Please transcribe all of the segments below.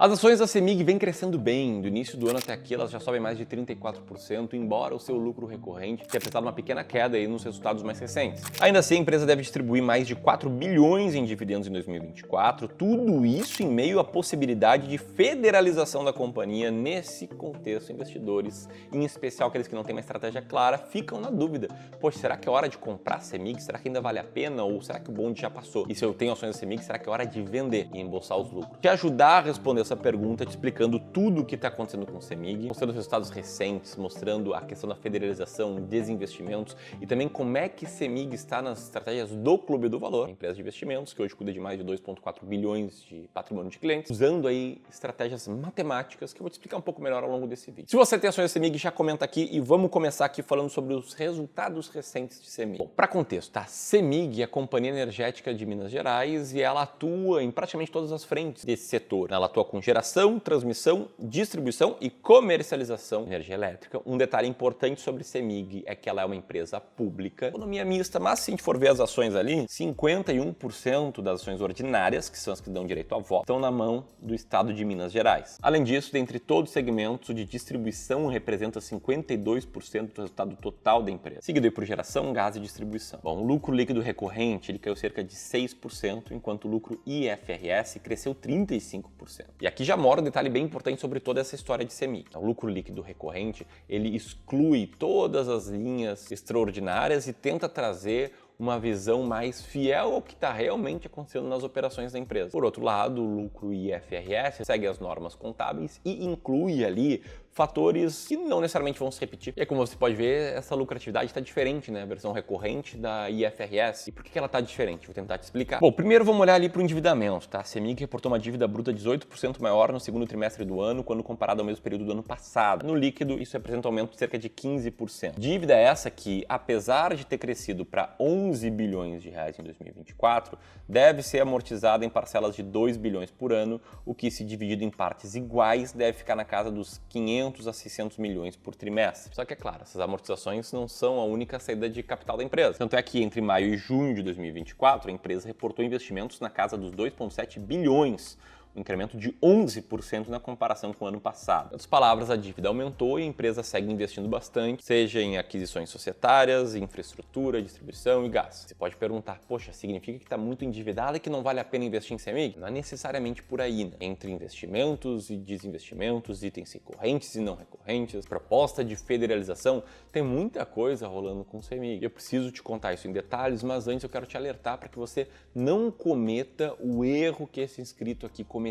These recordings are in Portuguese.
As ações da CEMIG vêm crescendo bem. Do início do ano até aqui, elas já sobem mais de 34%, embora o seu lucro recorrente tenha apresentado uma pequena queda aí nos resultados mais recentes. Ainda assim, a empresa deve distribuir mais de 4 bilhões em dividendos em 2024, tudo isso em meio à possibilidade de federalização da companhia. Nesse contexto, investidores, em especial aqueles que não têm uma estratégia clara, ficam na dúvida. Poxa, será que é hora de comprar a CEMIG? Será que ainda vale a pena? Ou será que o bonde já passou? E se eu tenho ações da CEMIG, será que é hora de vender e embolsar os lucros? Te ajudar a responder essa pergunta, te explicando tudo o que está acontecendo com o CEMIG, mostrando os resultados recentes, mostrando a questão da federalização, desinvestimentos e também como é que CEMIG está nas estratégias do Clube do Valor, a empresa de investimentos que hoje cuida de mais de 2,4 bilhões de patrimônio de clientes, usando aí estratégias matemáticas que eu vou te explicar um pouco melhor ao longo desse vídeo. Se você tem ações da CEMIG, já comenta aqui e vamos começar aqui falando sobre os resultados recentes de CEMIG. Bom, para contexto, tá? CEMIG é a Companhia Energética de Minas Gerais e ela atua em praticamente todas as frentes desse setor. Ela atua com geração, transmissão, distribuição e comercialização de energia elétrica. Um detalhe importante sobre CEMIG é que ela é uma empresa pública, economia mista, mas se a gente for ver as ações ali, 51% das ações ordinárias, que são as que dão direito a voto, estão na mão do estado de Minas Gerais. Além disso, dentre todos os segmentos, o de distribuição representa 52% do resultado total da empresa, seguido aí por geração, gás e distribuição. Bom, o lucro líquido recorrente ele caiu cerca de 6%, enquanto o lucro IFRS cresceu 35%. E aqui já mora um detalhe bem importante sobre toda essa história de CEMIG. O lucro líquido recorrente, ele exclui todas as linhas extraordinárias e tenta trazer uma visão mais fiel ao que está realmente acontecendo nas operações da empresa. Por outro lado, o lucro IFRS segue as normas contábeis e inclui ali fatores que não necessariamente vão se repetir. E aí, como você pode ver, essa lucratividade está diferente, né? A versão recorrente da IFRS. E por que ela está diferente? Vou tentar te explicar. Bom, primeiro vamos olhar ali para o endividamento, tá? A CEMIG reportou uma dívida bruta 18% maior no segundo trimestre do ano, quando comparado ao mesmo período do ano passado. No líquido, isso representa um aumento de cerca de 15%. Dívida essa que, apesar de ter crescido para 11 bilhões de reais em 2024, deve ser amortizada em parcelas de 2 bilhões por ano, o que, se dividido em partes iguais, deve ficar na casa dos 500 a 600 milhões por trimestre. Só que, é claro, essas amortizações não são a única saída de capital da empresa. Tanto é que, entre maio e junho de 2024, a empresa reportou investimentos na casa dos 2,7 bilhões, um incremento de 11% na comparação com o ano passado. Em outras palavras, a dívida aumentou e a empresa segue investindo bastante, seja em aquisições societárias, infraestrutura, distribuição e gás. Você pode perguntar, poxa, significa que está muito endividada e que não vale a pena investir em CEMIG? Não é necessariamente por aí, né? Entre investimentos e desinvestimentos, itens recorrentes e não recorrentes, proposta de federalização, tem muita coisa rolando com o CEMIG. Eu preciso te contar isso em detalhes, mas antes eu quero te alertar para que você não cometa o erro que esse inscrito aqui cometeu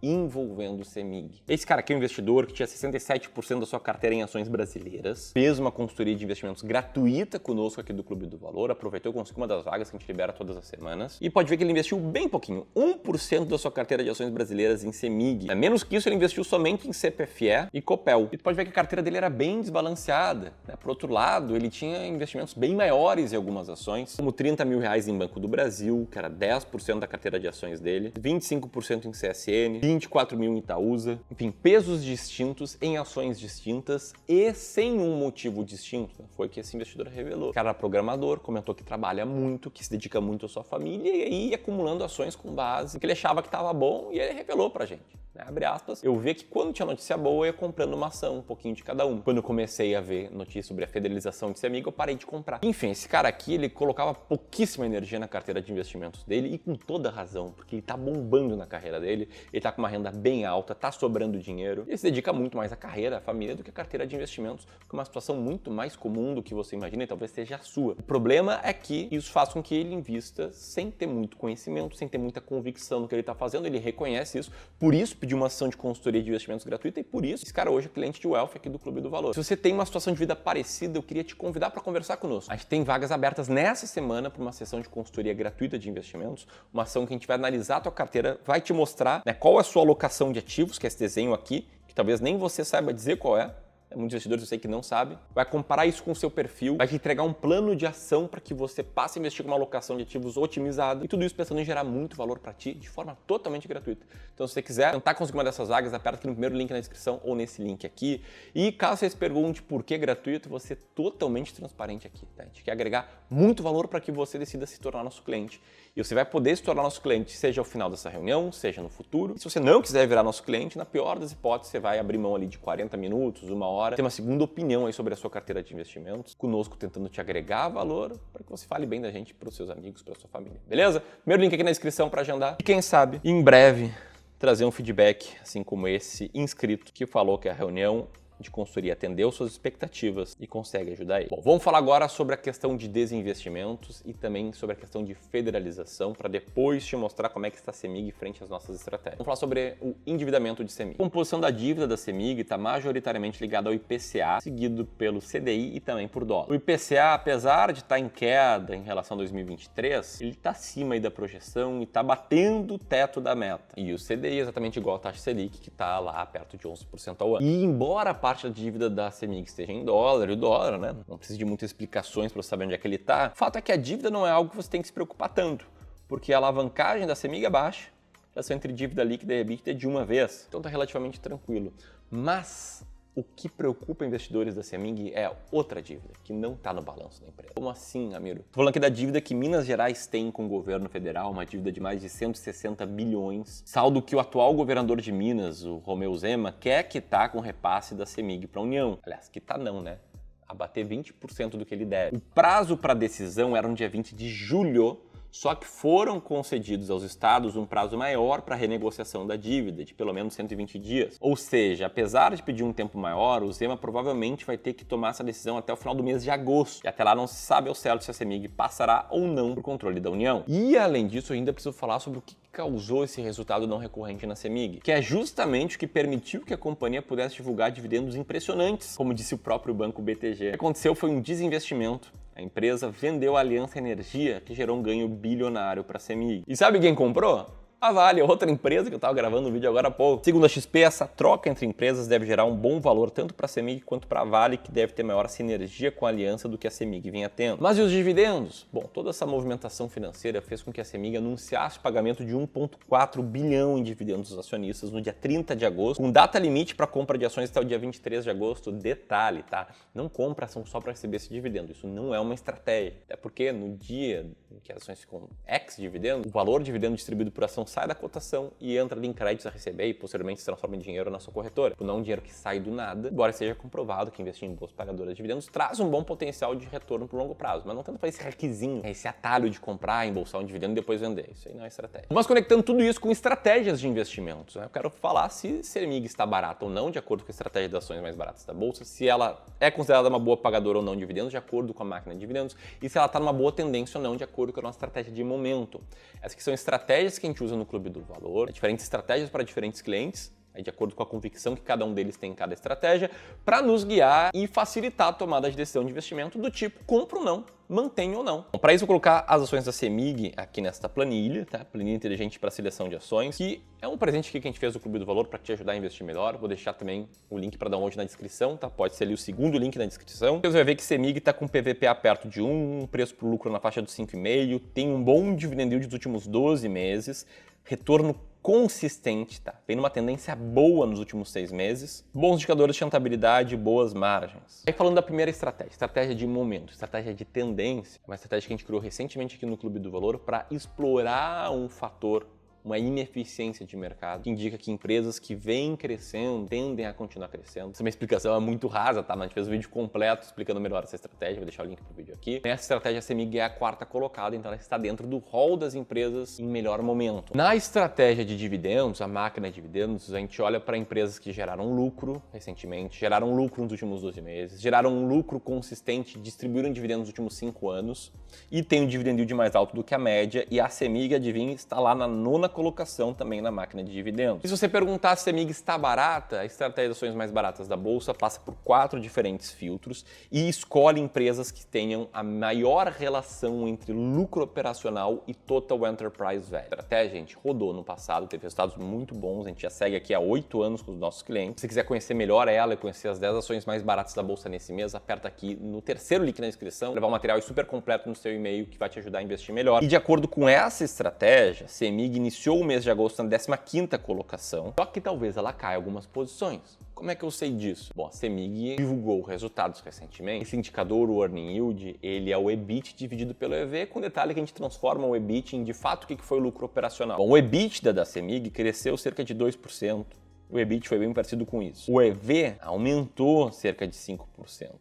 envolvendo o CEMIG. Esse cara aqui é um investidor que tinha 67% da sua carteira em ações brasileiras, fez uma consultoria de investimentos gratuita conosco aqui do Clube do Valor, aproveitou e conseguiu uma das vagas que a gente libera todas as semanas, e pode ver que ele investiu bem pouquinho, 1% da sua carteira de ações brasileiras em CEMIG. Menos que isso, ele investiu somente em CPFE e Copel. E tu pode ver que a carteira dele era bem desbalanceada, né? Por outro lado, ele tinha investimentos bem maiores em algumas ações, como 30 mil reais em Banco do Brasil, que era 10% da carteira de ações dele, 25% em CSN, 24 mil em Itaúsa, enfim, pesos distintos em ações distintas e sem um motivo distinto, né? Foi o que esse investidor revelou. O cara era programador, comentou que trabalha muito, que se dedica muito à sua família e aí ia acumulando ações com base que ele achava que estava bom e ele revelou pra gente. Né? Abre aspas, eu vi que quando tinha notícia boa eu ia comprando uma ação, um pouquinho de cada um. Quando eu comecei a ver notícias sobre a federalização de CEMIG, eu parei de comprar. Enfim, esse cara aqui, ele colocava pouquíssima energia na carteira de investimentos dele e com toda razão, porque ele tá bombando na carreira dele, ele tá com uma renda bem alta, tá sobrando dinheiro, ele se dedica muito mais à carreira, à família, do que à carteira de investimentos, que é uma situação muito mais comum do que você imagina e talvez seja a sua. O problema é que isso faz com que ele invista sem ter muito conhecimento, sem ter muita convicção no que ele tá fazendo, ele reconhece isso, por isso pediu uma ação de consultoria de investimentos gratuita e por isso esse cara hoje é cliente de Wealth aqui do Clube do Valor. Se você tem uma situação de vida parecida, eu queria te convidar para conversar conosco. A gente tem vagas abertas nessa semana para uma sessão de consultoria gratuita de investimentos, uma ação que a gente vai analisar a tua carteira, vai te mostrar, né, qual é a sua alocação de ativos, que é esse desenho aqui, que talvez nem você saiba dizer qual é, muitos investidores eu sei que não sabem, vai comparar isso com o seu perfil, vai te entregar um plano de ação para que você passe a investir com uma alocação de ativos otimizada e tudo isso pensando em gerar muito valor para ti de forma totalmente gratuita. Então, se você quiser tentar conseguir uma dessas vagas, aperta aqui no primeiro link na descrição ou nesse link aqui. E caso você se pergunte por que gratuito, você é totalmente transparente aqui, tá? A gente quer agregar muito valor para que você decida se tornar nosso cliente. E você vai poder se tornar nosso cliente, seja ao final dessa reunião, seja no futuro. E se você não quiser virar nosso cliente, na pior das hipóteses, você vai abrir mão ali de 40 minutos, uma hora, ter uma segunda opinião aí sobre a sua carteira de investimentos, conosco tentando te agregar valor para que você fale bem da gente para os seus amigos, para a sua família. Beleza? Primeiro link aqui na descrição para agendar. E quem sabe, em breve, trazer um feedback, assim como esse inscrito que falou que a reunião de consultoria atendeu suas expectativas e consegue ajudar ele. Bom, vamos falar agora sobre a questão de desinvestimentos e também sobre a questão de federalização para depois te mostrar como é que está a CEMIG frente às nossas estratégias. Vamos falar sobre o endividamento de CEMIG. A composição da dívida da CEMIG está majoritariamente ligada ao IPCA, seguido pelo CDI e também por dólar. O IPCA, apesar de estar em queda em relação a 2023, ele está acima aí da projeção e está batendo o teto da meta. E o CDI é exatamente igual à taxa Selic, que está lá perto de 11% ao ano. E embora a parte da dívida da CEMIG esteja em dólar, e o dólar, né, não precisa de muitas explicações para você saber onde é que ele está, o fato é que a dívida não é algo que você tem que se preocupar tanto, porque a alavancagem da CEMIG é baixa, a relação entre dívida líquida e EBITDA é de uma vez, então está relativamente tranquilo. Mas o que preocupa investidores da CEMIG é outra dívida, que não está no balanço da empresa. Como assim, Amiro? Estou falando aqui da dívida que Minas Gerais tem com o governo federal, uma dívida de mais de 160 bilhões, saldo que o atual governador de Minas, o Romeu Zema, quer quitar com repasse da CEMIG para a União. Aliás, quitar não, né? Abater 20% do que ele deve. O prazo para decisão era no dia 20 de julho, só que foram concedidos aos estados um prazo maior para a renegociação da dívida, de pelo menos 120 dias. Ou seja, apesar de pedir um tempo maior, o Zema provavelmente vai ter que tomar essa decisão até o final do mês de agosto. E até lá não se sabe ao certo se a CEMIG passará ou não por controle da União. E além disso, eu ainda preciso falar sobre o que causou esse resultado não recorrente na CEMIG, que é justamente o que permitiu que a companhia pudesse divulgar dividendos impressionantes, como disse o próprio banco BTG. O que aconteceu foi um desinvestimento. A empresa vendeu a Aliança Energia, que gerou um ganho bilionário para a CEMIG. E sabe quem comprou? A Vale, outra empresa que eu estava gravando um vídeo agora há pouco. Segundo a XP, essa troca entre empresas deve gerar um bom valor tanto para a CEMIG quanto para a Vale, que deve ter maior sinergia com a aliança do que a CEMIG vinha tendo. Mas e os dividendos? Bom, toda essa movimentação financeira fez com que a CEMIG anunciasse o pagamento de 1,4 bilhão em dividendos aos acionistas no dia 30 de agosto, com data limite para compra de ações até o dia 23 de agosto. Detalhe, tá? Não compra ação só para receber esse dividendo. Isso não é uma estratégia. Até porque no dia em que as ações ficam ex-dividendo, o valor de dividendo distribuído por ação sai da cotação e entra ali em créditos a receber e posteriormente se transforma em dinheiro na sua corretora. Não é um dinheiro que sai do nada, embora seja comprovado que investir em boas pagadoras de dividendos traz um bom potencial de retorno por longo prazo, mas não tenta fazer esse requisinho, esse atalho de comprar, embolsar um dividendo e depois vender. Isso aí não é estratégia. Mas conectando tudo isso com estratégias de investimentos, né? Eu quero falar se CEMIG está barata ou não, de acordo com a estratégia de ações mais baratas da bolsa, se ela é considerada uma boa pagadora ou não de dividendos, de acordo com a máquina de dividendos, e se ela está numa boa tendência ou não, de acordo com a nossa estratégia de momento. Essas que são estratégias que a gente usa no Clube do Valor, diferentes estratégias para diferentes clientes, de acordo com a convicção que cada um deles tem em cada estratégia, para nos guiar e facilitar a tomada de decisão de investimento do tipo compro ou não, mantenho ou não. Para isso, eu vou colocar as ações da CEMIG aqui nesta planilha, tá? Planilha inteligente para seleção de ações, que é um presente aqui que a gente fez do Clube do Valor para te ajudar a investir melhor. Vou deixar também o link para download na descrição, tá? Pode ser ali o segundo link na descrição. Você vai ver que CEMIG está com PVPA perto de 1, preço por lucro na faixa dos 5,5, tem um bom dividend yield dos últimos 12 meses, retorno consistente, tá? Vem numa tendência boa nos últimos 6 meses, bons indicadores de rentabilidade, boas margens. Aí falando da primeira estratégia de momento, estratégia de tendência, uma estratégia que a gente criou recentemente aqui no Clube do Valor para explorar um fator, uma ineficiência de mercado, que indica que empresas que vêm crescendo tendem a continuar crescendo. Essa minha explicação é muito rasa, tá? Mas a gente fez um vídeo completo explicando melhor essa estratégia, vou deixar o link pro vídeo aqui. Nessa estratégia, a CEMIG é a quarta colocada, então ela está dentro do hall das empresas em melhor momento. Na estratégia de dividendos, a máquina de dividendos, a gente olha para empresas que geraram lucro recentemente, geraram lucro nos últimos 12 meses, geraram um lucro consistente, distribuíram dividendos nos últimos 5 anos e tem um dividend yield mais alto do que a média, e a CEMIG, adivinha, está lá na nona colocação também na máquina de dividendos. E se você perguntar se a CEMIG está barata, a estratégia de ações mais baratas da Bolsa passa por 4 diferentes filtros e escolhe empresas que tenham a maior relação entre lucro operacional e Total Enterprise Value. A estratégia, gente, rodou no passado, teve resultados muito bons, a gente já segue aqui há 8 anos com os nossos clientes. Se você quiser conhecer melhor ela e conhecer as 10 ações mais baratas da Bolsa nesse mês, aperta aqui no terceiro link na descrição, levar um material super completo no seu e-mail que vai te ajudar a investir melhor. E de acordo com essa estratégia, a CEMIG iniciou o mês de agosto na 15ª colocação, só que talvez ela caia algumas posições. Como é que eu sei disso? Bom, a CEMIG divulgou resultados recentemente. Esse indicador, o Earning Yield, ele é o EBIT dividido pelo EV, com detalhe que a gente transforma o EBIT em, de fato, o que foi o lucro operacional. Bom, o EBITDA da CEMIG cresceu cerca de 2%. O EBIT foi bem parecido com isso. O EV aumentou cerca de 5%.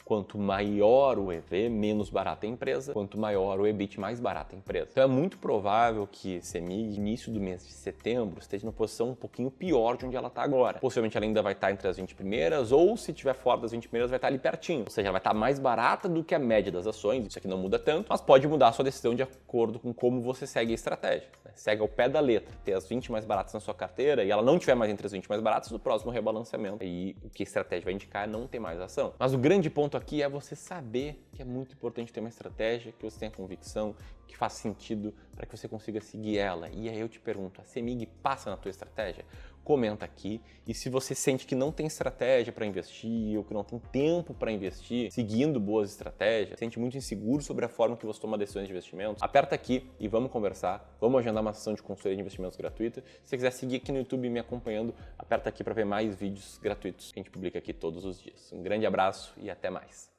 Quanto maior o EV, menos barata a empresa. Quanto maior o EBIT, mais barata a empresa. Então é muito provável que a CEMIG, início do mês de setembro, esteja numa posição um pouquinho pior de onde ela está agora. Possivelmente ela ainda vai estar entre as 20 primeiras, ou se estiver fora das 20 primeiras, vai estar ali pertinho. Ou seja, ela vai estar mais barata do que a média das ações. Isso aqui não muda tanto, mas pode mudar a sua decisão de acordo com como você segue a estratégia. Segue ao pé da letra. Ter as 20 mais baratas na sua carteira e ela não estiver mais entre as 20 mais baratas, no próximo rebalanceamento. E o que a estratégia vai indicar é não ter mais ação. Mas o grande ponto aqui é você saber que é muito importante ter uma estratégia que você tenha convicção, que faça sentido para que você consiga seguir ela. E aí eu te pergunto, a CEMIG passa na tua estratégia? Comenta aqui. E se você sente que não tem estratégia para investir ou que não tem tempo para investir seguindo boas estratégias, sente muito inseguro sobre a forma que você toma decisões de investimentos, aperta aqui e vamos conversar. Vamos agendar uma sessão de consultoria de investimentos gratuita. Se você quiser seguir aqui no YouTube me acompanhando, aperta aqui para ver mais vídeos gratuitos que a gente publica aqui todos os dias. Um grande abraço e até mais.